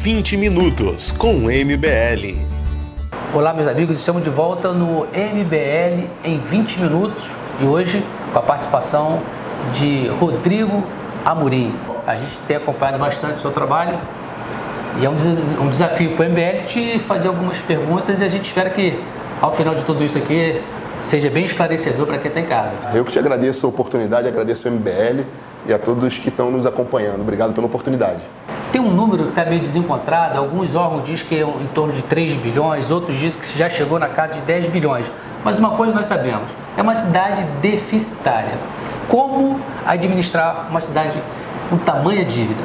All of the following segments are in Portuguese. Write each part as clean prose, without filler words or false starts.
20 Minutos com o MBL. Olá, meus amigos, estamos de volta no MBL em 20 minutos e hoje com a participação de Rodrigo Amorim. A gente tem acompanhado bastante o seu trabalho e é um desafio para o MBL te fazer algumas perguntas e a gente espera que ao final de tudo isso aqui seja bem esclarecedor para quem está em casa. Eu que te agradeço a oportunidade, agradeço ao MBL e a todos que estão nos acompanhando. Obrigado pela oportunidade. Tem um número que está meio desencontrado, alguns órgãos dizem que é em torno de 3 bilhões, outros dizem que já chegou na casa de 10 bilhões. Mas uma coisa nós sabemos, é uma cidade deficitária. Como administrar uma cidade com tamanha dívida?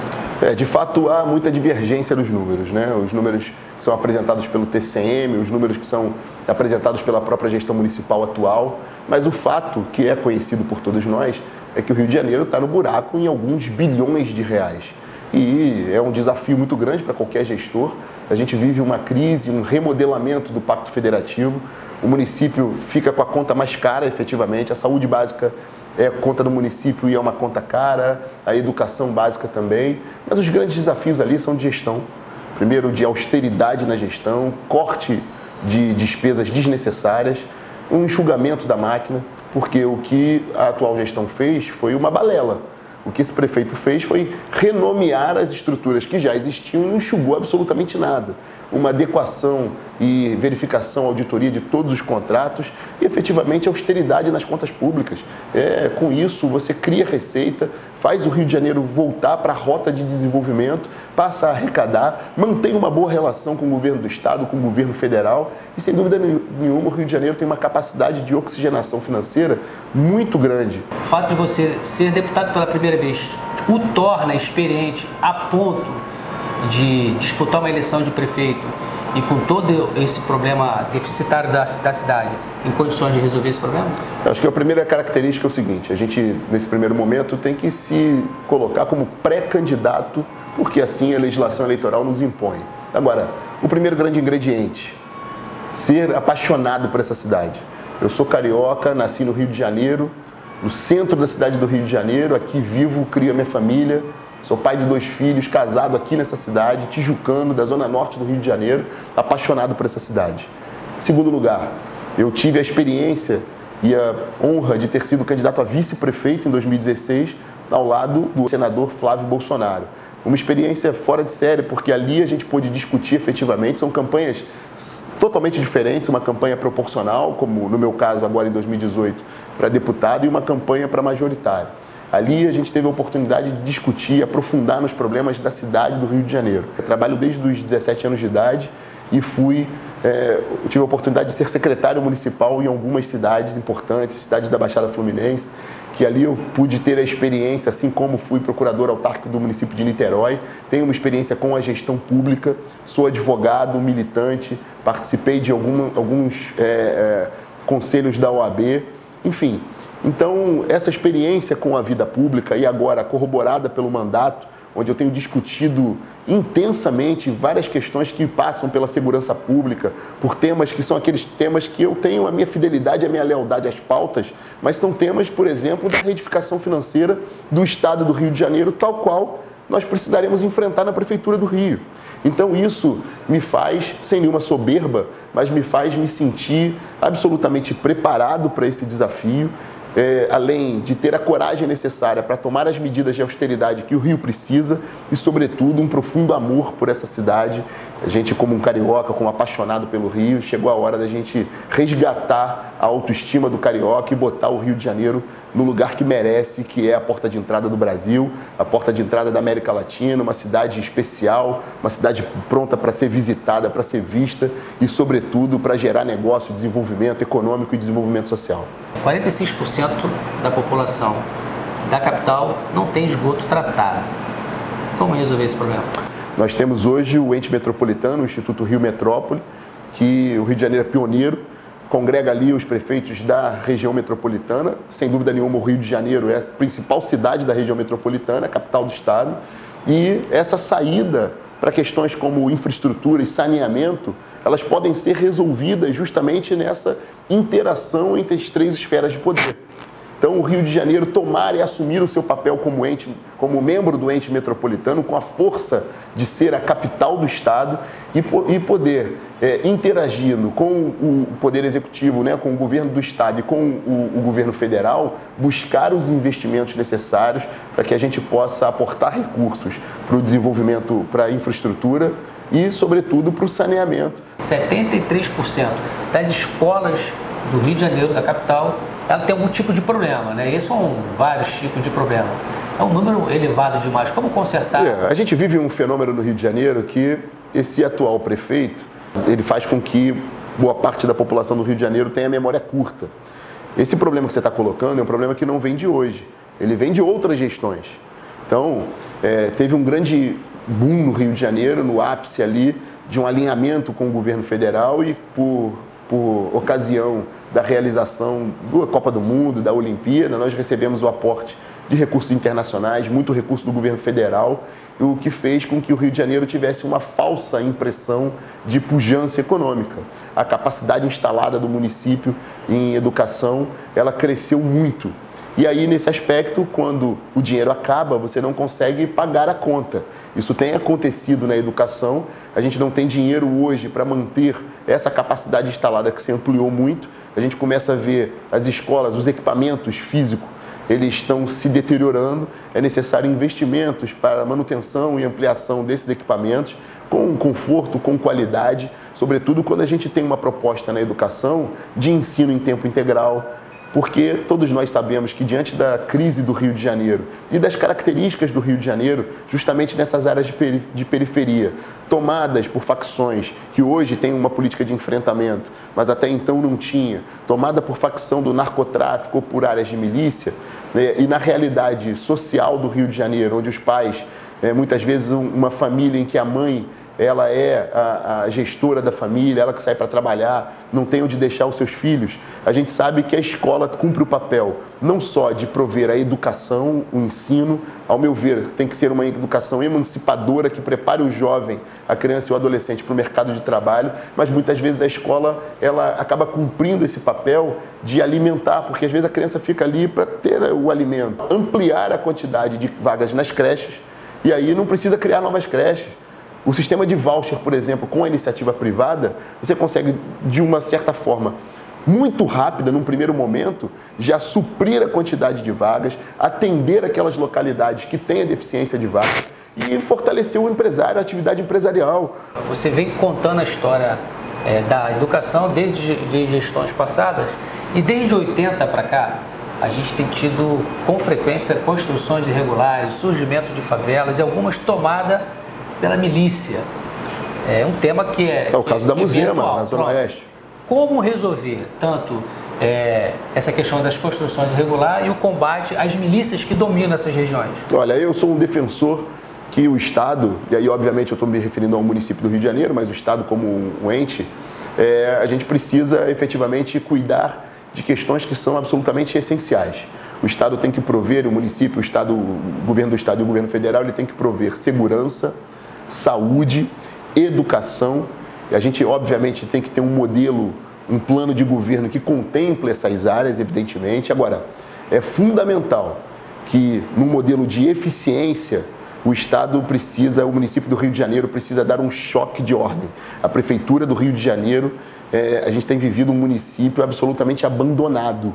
De fato, há muita divergência nos números, né? Os números que são apresentados pelo TCM, os números que são apresentados pela própria gestão municipal atual, mas o fato que é conhecido por todos nós é que o Rio de Janeiro está no buraco em alguns bilhões de reais. E é um desafio muito grande para qualquer gestor. A gente vive uma crise, um remodelamento do Pacto Federativo. O município fica com a conta mais cara, efetivamente. A saúde básica é conta do município e é uma conta cara, a educação básica também. Mas os grandes desafios ali são de gestão. Primeiro, de austeridade na gestão, corte de despesas desnecessárias, um enxugamento da máquina, porque o que a atual gestão fez foi uma balela. O que esse prefeito fez foi renomear as estruturas que já existiam e não enxugou absolutamente nada. Uma adequação e verificação, auditoria de todos os contratos e, efetivamente, austeridade nas contas públicas. Com isso, você cria receita, faz o Rio de Janeiro voltar para a rota de desenvolvimento, passa a arrecadar, mantém uma boa relação com o governo do Estado, com o governo federal e, sem dúvida nenhuma, o Rio de Janeiro tem uma capacidade de oxigenação financeira muito grande. O fato de você ser deputado pela primeira vez o torna experiente a ponto de disputar uma eleição de prefeito e com todo esse problema deficitário da cidade, em condições de resolver esse problema? Eu acho que a primeira característica é o seguinte: a gente, nesse primeiro momento, tem que se colocar como pré-candidato, porque assim a legislação eleitoral nos impõe. Agora, o primeiro grande ingrediente, ser apaixonado por essa cidade. Eu sou carioca, nasci no Rio de Janeiro, no centro da cidade do Rio de Janeiro, aqui vivo, crio a minha família. Sou pai de 2 filhos, casado aqui nessa cidade, tijucano, da zona norte do Rio de Janeiro, apaixonado por essa cidade. Segundo lugar, eu tive a experiência e a honra de ter sido candidato a vice-prefeito em 2016, ao lado do senador Flávio Bolsonaro. Uma experiência fora de série, porque ali a gente pôde discutir efetivamente, são campanhas totalmente diferentes, uma campanha proporcional, como no meu caso agora em 2018, para deputado, e uma campanha para majoritário. Ali a gente teve a oportunidade de discutir, aprofundar nos problemas da cidade do Rio de Janeiro. Eu trabalho desde os 17 anos de idade e tive a oportunidade de ser secretário municipal em algumas cidades importantes, cidades da Baixada Fluminense, que ali eu pude ter a experiência, assim como fui procurador autárquico do município de Niterói, tenho uma experiência com a gestão pública, sou advogado, militante, participei de alguns conselhos da OAB, enfim. Então, essa experiência com a vida pública e agora corroborada pelo mandato, onde eu tenho discutido intensamente várias questões que passam pela segurança pública, por temas que são aqueles temas que eu tenho a minha fidelidade, a minha lealdade às pautas, mas são temas, por exemplo, da reedificação financeira do Estado do Rio de Janeiro, tal qual nós precisaremos enfrentar na Prefeitura do Rio. Então isso me faz, sem nenhuma soberba, mas me faz me sentir absolutamente preparado para esse desafio, além de ter a coragem necessária para tomar as medidas de austeridade que o Rio precisa e, sobretudo, um profundo amor por essa cidade. A gente, como um carioca, como apaixonado pelo Rio, chegou a hora da gente resgatar a autoestima do carioca e botar o Rio de Janeiro no lugar que merece, que é a porta de entrada do Brasil, a porta de entrada da América Latina, uma cidade especial, uma cidade pronta para ser visitada, para ser vista e, sobretudo, para gerar negócio, desenvolvimento econômico e desenvolvimento social. 46% da população da capital não tem esgoto tratado. Como resolver esse problema? Nós temos hoje o ente metropolitano, o Instituto Rio Metrópole, que o Rio de Janeiro é pioneiro, congrega ali os prefeitos da região metropolitana. Sem dúvida nenhuma, o Rio de Janeiro é a principal cidade da região metropolitana, a capital do estado. E essa saída para questões como infraestrutura e saneamento, elas podem ser resolvidas justamente nessa interação entre as 3 esferas de poder. Então, o Rio de Janeiro tomar e assumir o seu papel como membro do ente metropolitano, com a força de ser a capital do Estado e poder, interagindo com o Poder Executivo, né, com o governo do Estado e com o governo federal, buscar os investimentos necessários para que a gente possa aportar recursos para o desenvolvimento, para a infraestrutura e, sobretudo, para o saneamento. 73% das escolas do Rio de Janeiro, da capital, ela tem algum tipo de problema, né? E são vários tipos de problema. É um número elevado demais. Como consertar? A gente vive um fenômeno no Rio de Janeiro que esse atual prefeito, ele faz com que boa parte da população do Rio de Janeiro tenha memória curta. Esse problema que você está colocando é um problema que não vem de hoje. Ele vem de outras gestões. Então, teve um grande boom no Rio de Janeiro, no ápice ali, de um alinhamento com o governo federal e por ocasião da realização da Copa do Mundo, da Olimpíada, nós recebemos o aporte de recursos internacionais, muito recurso do governo federal, o que fez com que o Rio de Janeiro tivesse uma falsa impressão de pujança econômica. A capacidade instalada do município em educação, ela cresceu muito. E aí, nesse aspecto, quando o dinheiro acaba, você não consegue pagar a conta. Isso tem acontecido na educação. A gente não tem dinheiro hoje para manter essa capacidade instalada que se ampliou muito. A gente começa a ver as escolas, os equipamentos físicos, eles estão se deteriorando. É necessário investimentos para a manutenção e ampliação desses equipamentos, com conforto, com qualidade, sobretudo quando a gente tem uma proposta na educação de ensino em tempo integral, porque todos nós sabemos que diante da crise do Rio de Janeiro e das características do Rio de Janeiro, justamente nessas áreas de periferia, tomadas por facções que hoje têm uma política de enfrentamento, mas até então não tinha, tomada por facção do narcotráfico ou por áreas de milícia, né, e na realidade social do Rio de Janeiro, onde os pais, muitas vezes uma família em que a mãe ela é a gestora da família, ela que sai para trabalhar, não tem onde deixar os seus filhos. A gente sabe que a escola cumpre o papel não só de prover a educação, o ensino, ao meu ver, tem que ser uma educação emancipadora que prepare o jovem, a criança e o adolescente para o mercado de trabalho, mas muitas vezes a escola ela acaba cumprindo esse papel de alimentar, porque às vezes a criança fica ali para ter o alimento, ampliar a quantidade de vagas nas creches, e aí não precisa criar novas creches. O sistema de voucher, por exemplo, com a iniciativa privada, você consegue, de uma certa forma, muito rápida, num primeiro momento, já suprir a quantidade de vagas, atender aquelas localidades que têm a deficiência de vagas e fortalecer o empresário, a atividade empresarial. Você vem contando a história da educação desde gestões passadas e desde 80 para cá, a gente tem tido com frequência construções irregulares, surgimento de favelas e algumas tomadas pela milícia. É um tema que é o caso da Muzema, na Zona Oeste. Como resolver tanto essa questão das construções irregulares e o combate às milícias que dominam essas regiões? Olha, eu sou um defensor que o Estado, e aí obviamente eu estou me referindo ao município do Rio de Janeiro, mas o Estado como um ente, a gente precisa efetivamente cuidar de questões que são absolutamente essenciais. O Estado tem que prover, o município, o governo do Estado e o governo federal, ele tem que prover segurança, saúde, educação. E a gente, obviamente, tem que ter um modelo, um plano de governo que contemple essas áreas, evidentemente. Agora, é fundamental que, num modelo de eficiência, o Estado precisa, o município do Rio de Janeiro precisa dar um choque de ordem. A Prefeitura do Rio de Janeiro, a gente tem vivido um município absolutamente abandonado.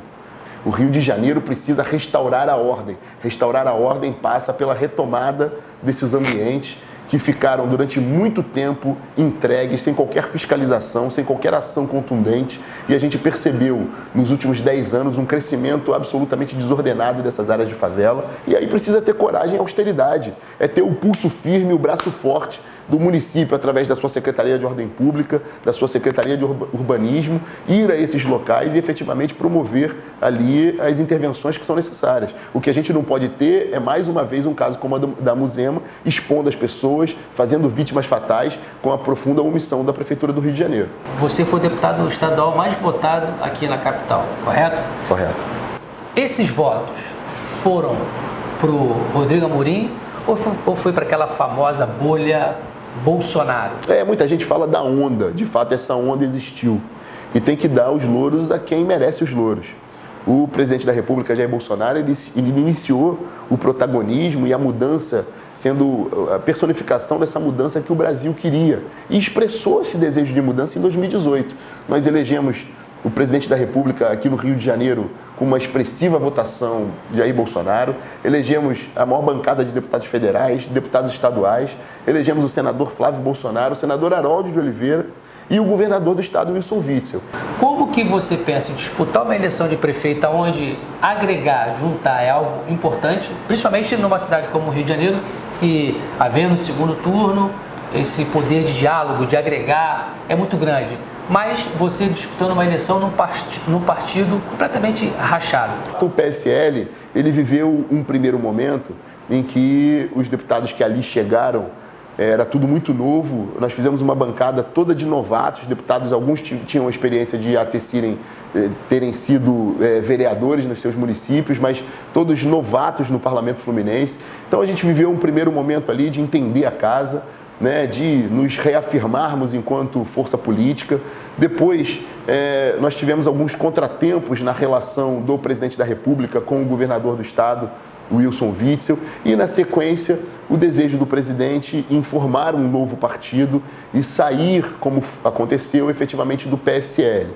O Rio de Janeiro precisa restaurar a ordem. Restaurar a ordem passa pela retomada desses ambientes que ficaram durante muito tempo entregues, sem qualquer fiscalização, sem qualquer ação contundente. E a gente percebeu, nos últimos 10 anos, um crescimento absolutamente desordenado dessas áreas de favela. E aí precisa ter coragem e austeridade. É ter o pulso firme, o braço forte do município, através da sua Secretaria de Ordem Pública, da sua Secretaria de Urbanismo, ir a esses locais e efetivamente promover ali as intervenções que são necessárias. O que a gente não pode ter é, mais uma vez, um caso como o da Muzema, expondo as pessoas, fazendo vítimas fatais, com a profunda omissão da Prefeitura do Rio de Janeiro. Você foi o deputado estadual mais votado aqui na capital, correto? Correto. Esses votos foram para o Rodrigo Amorim ou foi para aquela famosa bolha Bolsonaro? Muita gente fala da onda. De fato, essa onda existiu. E tem que dar os louros a quem merece os louros. o presidente da República, Jair Bolsonaro, ele iniciou o protagonismo e a mudança, sendo a personificação dessa mudança que o Brasil queria. E expressou esse desejo de mudança em 2018. Nós elegemos o presidente da República aqui no Rio de Janeiro com uma expressiva votação, Jair Bolsonaro. Elegemos a maior bancada de deputados federais, deputados estaduais. Elegemos o senador Flávio Bolsonaro, o senador Harold de Oliveira e o governador do estado, Wilson Witzel. Como que você pensa em disputar uma eleição de prefeito onde agregar, juntar é algo importante, principalmente numa cidade como o Rio de Janeiro, que, havendo segundo turno, esse poder de diálogo, de agregar, é muito grande. Mas você disputando uma eleição num partido completamente rachado. O PSL, ele viveu um primeiro momento em que os deputados que ali chegaram, era tudo muito novo. Nós fizemos uma bancada toda de novatos, deputados, alguns tinham a experiência de já terem sido vereadores nos seus municípios, mas todos novatos no Parlamento Fluminense. Então a gente viveu um primeiro momento ali de entender a casa, né, de nos reafirmarmos enquanto força política. Depois, nós tivemos alguns contratempos na relação do presidente da República com o governador do estado, Wilson Witzel, e na sequência o desejo do presidente em formar um novo partido e sair, como aconteceu efetivamente, do PSL.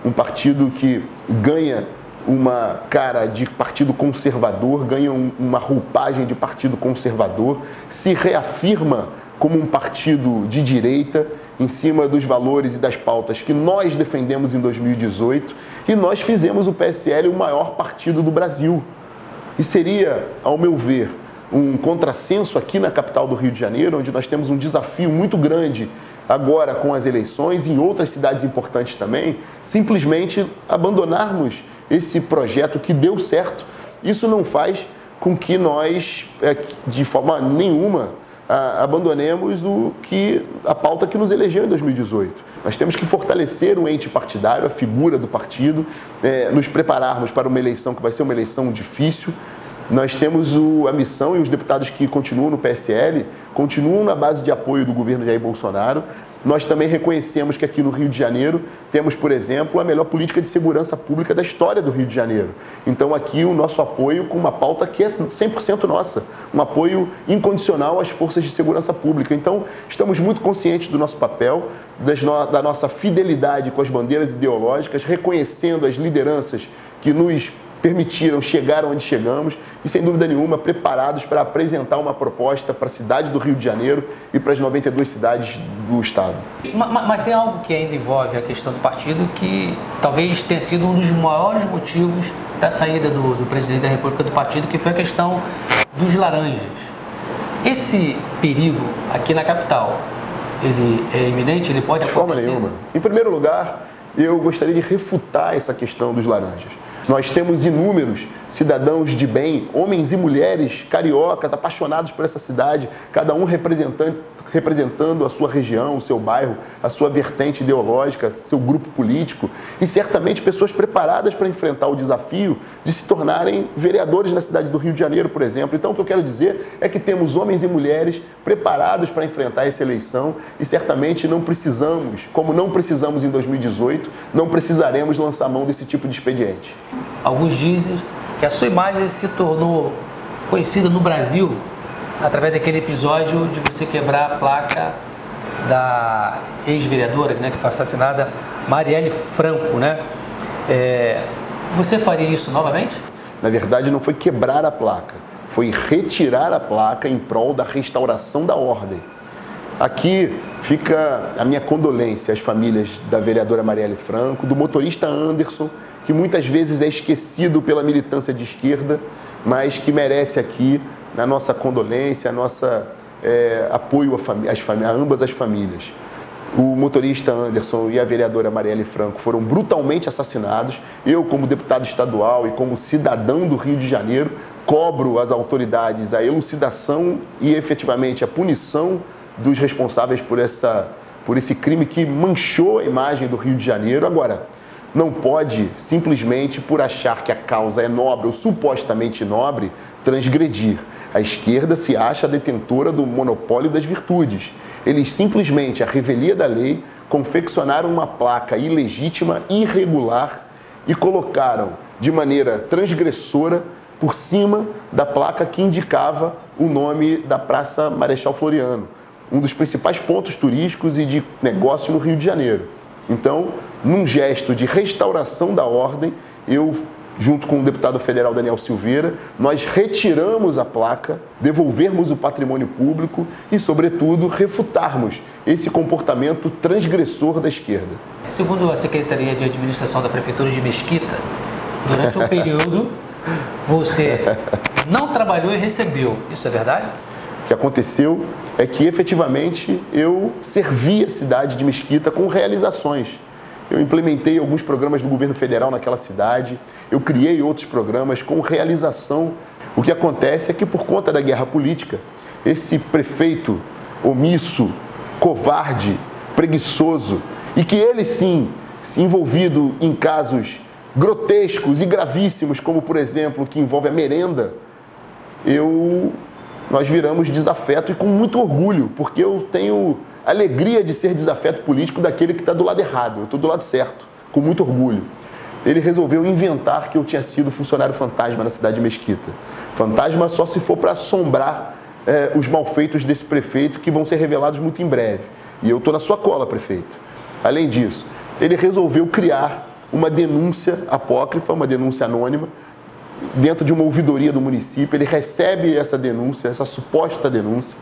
Um partido que ganha uma cara de partido conservador, ganha uma roupagem de partido conservador, se reafirma como um partido de direita, em cima dos valores e das pautas que nós defendemos em 2018, e nós fizemos o PSL o maior partido do Brasil. E seria, ao meu ver, um contrassenso aqui na capital do Rio de Janeiro, onde nós temos um desafio muito grande agora com as eleições, e em outras cidades importantes também, simplesmente abandonarmos esse projeto que deu certo. Isso não faz com que nós, de forma nenhuma, abandonemos a pauta que nos elegeu em 2018. Nós temos que fortalecer o ente partidário, a figura do partido, nos prepararmos para uma eleição que vai ser uma eleição difícil. Nós temos a missão, e os deputados que continuam no PSL continuam na base de apoio do governo Jair Bolsonaro. Nós também reconhecemos que aqui no Rio de Janeiro temos, por exemplo, a melhor política de segurança pública da história do Rio de Janeiro. Então aqui o nosso apoio com uma pauta que é 100% nossa, um apoio incondicional às forças de segurança pública. Então estamos muito conscientes do nosso papel, da nossa fidelidade com as bandeiras ideológicas, reconhecendo as lideranças que nos permitiram chegar onde chegamos e, sem dúvida nenhuma, preparados para apresentar uma proposta para a cidade do Rio de Janeiro e para as 92 cidades do estado. Mas tem algo que ainda envolve a questão do partido que talvez tenha sido um dos maiores motivos da saída do presidente da República do partido, que foi a questão dos laranjas. Esse perigo aqui na capital, ele é iminente? Ele pode acontecer? De forma nenhuma. Em primeiro lugar, eu gostaria de refutar essa questão dos laranjas. Nós temos inúmeros cidadãos de bem, homens e mulheres cariocas, apaixonados por essa cidade, cada um representando a sua região, o seu bairro, a sua vertente ideológica, seu grupo político, e certamente pessoas preparadas para enfrentar o desafio de se tornarem vereadores na cidade do Rio de Janeiro, por exemplo. Então, o que eu quero dizer é que temos homens e mulheres preparados para enfrentar essa eleição e certamente não precisamos, como não precisamos em 2018, não precisaremos lançar mão desse tipo de expediente. Alguns dizem que a sua imagem se tornou conhecida no Brasil através daquele episódio de você quebrar a placa da ex-vereadora, né, que foi assassinada, Marielle Franco, né? Você faria isso novamente? Na verdade, não foi quebrar a placa, foi retirar a placa em prol da restauração da ordem. Aqui fica a minha condolência às famílias da vereadora Marielle Franco, do motorista Anderson, que muitas vezes é esquecido pela militância de esquerda, mas que merece aqui a nossa condolência, a nossa apoio a ambas as famílias. O motorista Anderson e a vereadora Marielle Franco foram brutalmente assassinados. Eu, como deputado estadual e como cidadão do Rio de Janeiro, cobro às autoridades a elucidação e efetivamente a punição dos responsáveis por esse crime que manchou a imagem do Rio de Janeiro. Agora, não pode simplesmente, por achar que a causa é nobre ou supostamente nobre, transgredir. A esquerda se acha detentora do monopólio das virtudes. Eles simplesmente, à revelia da lei, confeccionaram uma placa ilegítima, irregular e colocaram de maneira transgressora por cima da placa que indicava o nome da Praça Marechal Floriano, um dos principais pontos turísticos e de negócio no Rio de Janeiro. Então, num gesto de restauração da ordem, eu, junto com o deputado federal Daniel Silveira, nós retiramos a placa, devolvermos o patrimônio público e, sobretudo, refutarmos esse comportamento transgressor da esquerda. Segundo a Secretaria de Administração da Prefeitura de Mesquita, durante um período você não trabalhou e recebeu. Isso é verdade? O que aconteceu é que, efetivamente, eu servi a cidade de Mesquita com realizações. Eu implementei alguns programas do governo federal naquela cidade, eu criei outros programas com realização. O que acontece é que, por conta da guerra política, esse prefeito omisso, covarde, preguiçoso, e que ele sim, envolvido em casos grotescos e gravíssimos, como, por exemplo, que envolve a merenda, nós viramos desafeto e com muito orgulho, porque eu tenho alegria de ser desafeto político daquele que está do lado errado. Eu estou do lado certo, com muito orgulho. Ele resolveu inventar que eu tinha sido funcionário fantasma na cidade de Mesquita. Fantasma só se for para assombrar os malfeitos desse prefeito, que vão ser revelados muito em breve. E eu estou na sua cola, prefeito. Além disso, ele resolveu criar uma denúncia apócrifa, uma denúncia anônima, dentro de uma ouvidoria do município. Ele recebe essa denúncia, essa suposta denúncia,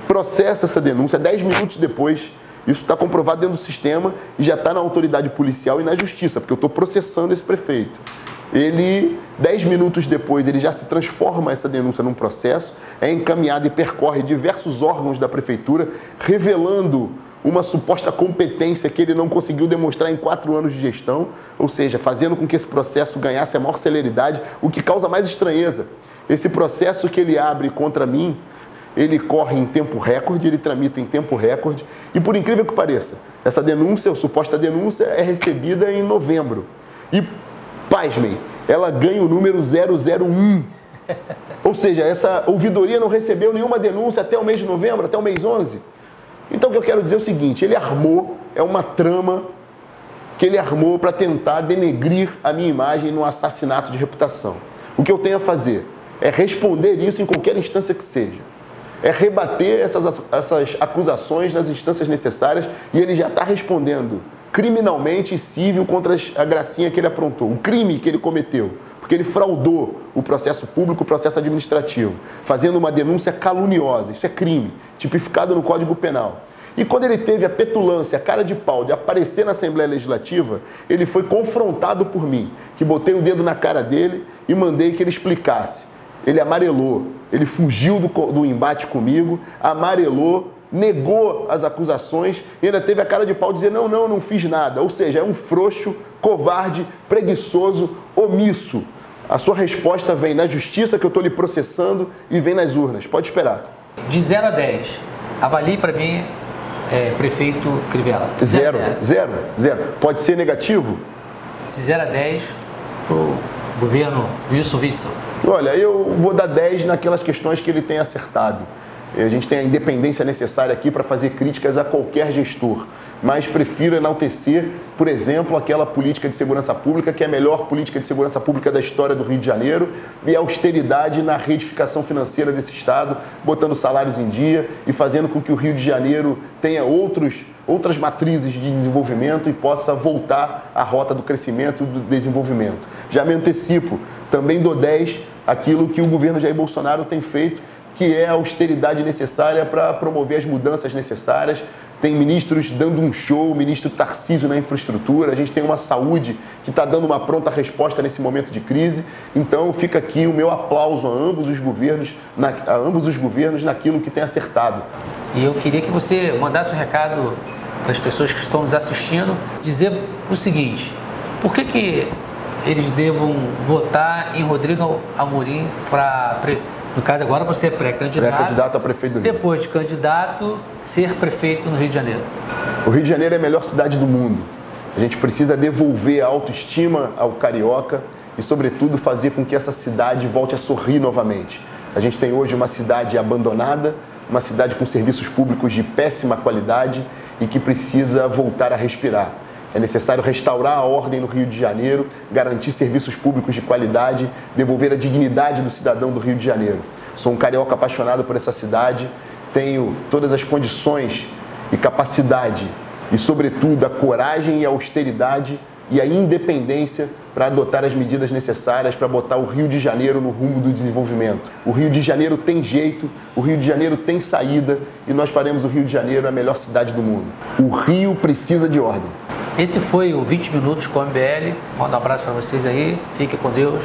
processa essa denúncia, 10 minutos depois, isso está comprovado dentro do sistema e já está na autoridade policial e na justiça, porque eu estou processando esse prefeito. 10 minutos depois, ele já se transforma essa denúncia num processo, é encaminhado e percorre diversos órgãos da prefeitura, revelando uma suposta competência que ele não conseguiu demonstrar em 4 anos de gestão, ou seja, fazendo com que esse processo ganhasse a maior celeridade, o que causa mais estranheza. Esse processo que ele abre contra mim, ele corre em tempo recorde, ele tramita em tempo recorde, e por incrível que pareça, essa denúncia, ou suposta denúncia, é recebida em novembro. E, pasmem, ela ganha o número 001. Ou seja, essa ouvidoria não recebeu nenhuma denúncia até o mês de novembro, até o mês 11. Então, o que eu quero dizer é o seguinte, é uma trama que ele armou para tentar denegrir a minha imagem no assassinato de reputação. O que eu tenho a fazer é responder isso em qualquer instância que seja. É rebater essas acusações nas instâncias necessárias, e ele já está respondendo criminalmente e civil contra a gracinha que ele aprontou, o crime que ele cometeu, porque ele fraudou o processo público, o processo administrativo, fazendo uma denúncia caluniosa. Isso é crime, tipificado no Código Penal. E quando ele teve a petulância, a cara de pau de aparecer na Assembleia Legislativa, ele foi confrontado por mim, que botei o dedo na cara dele e mandei que ele explicasse. Ele amarelou, ele fugiu do embate comigo, amarelou, negou as acusações e ainda teve a cara de pau de dizer não fiz nada. Ou seja, é um frouxo, covarde, preguiçoso, omisso. A sua resposta vem na justiça, que eu estou lhe processando, e vem nas urnas. Pode esperar. De 0 a 10, avalie para mim, prefeito Crivella. Zero. Pode ser negativo? De 0 a 10 para o governo Wilson Witzel. Olha, eu vou dar 10 naquelas questões que ele tem acertado. A gente tem a independência necessária aqui para fazer críticas a qualquer gestor, mas prefiro enaltecer, por exemplo, aquela política de segurança pública, que é a melhor política de segurança pública da história do Rio de Janeiro, e a austeridade na reedificação financeira desse Estado, botando salários em dia e fazendo com que o Rio de Janeiro tenha outras matrizes de desenvolvimento e possa voltar à rota do crescimento e do desenvolvimento. Já me antecipo, também dou 10 aquilo que o governo Jair Bolsonaro tem feito, que é a austeridade necessária para promover as mudanças necessárias. Tem ministros dando um show, o ministro Tarcísio na infraestrutura, a gente tem uma saúde que está dando uma pronta resposta nesse momento de crise. Então fica aqui o meu aplauso a ambos os governos naquilo que tem acertado. E eu queria que você mandasse um recado para as pessoas que estão nos assistindo, dizer o seguinte: por que eles devam votar em Rodrigo Amorim para... No caso, agora você é pré-candidato a prefeito do Rio. Depois de candidato, ser prefeito no Rio de Janeiro. O Rio de Janeiro é a melhor cidade do mundo. A gente precisa devolver a autoestima ao carioca e, sobretudo, fazer com que essa cidade volte a sorrir novamente. A gente tem hoje uma cidade abandonada, uma cidade com serviços públicos de péssima qualidade e que precisa voltar a respirar. É necessário restaurar a ordem no Rio de Janeiro, garantir serviços públicos de qualidade, devolver a dignidade do cidadão do Rio de Janeiro. Sou um carioca apaixonado por essa cidade, tenho todas as condições e capacidade e, sobretudo, a coragem e a austeridade e a independência para adotar as medidas necessárias para botar o Rio de Janeiro no rumo do desenvolvimento. O Rio de Janeiro tem jeito, o Rio de Janeiro tem saída e nós faremos o Rio de Janeiro a melhor cidade do mundo. O Rio precisa de ordem. Esse foi o 20 Minutos com a MBL. Manda um abraço para vocês aí. Fiquem com Deus.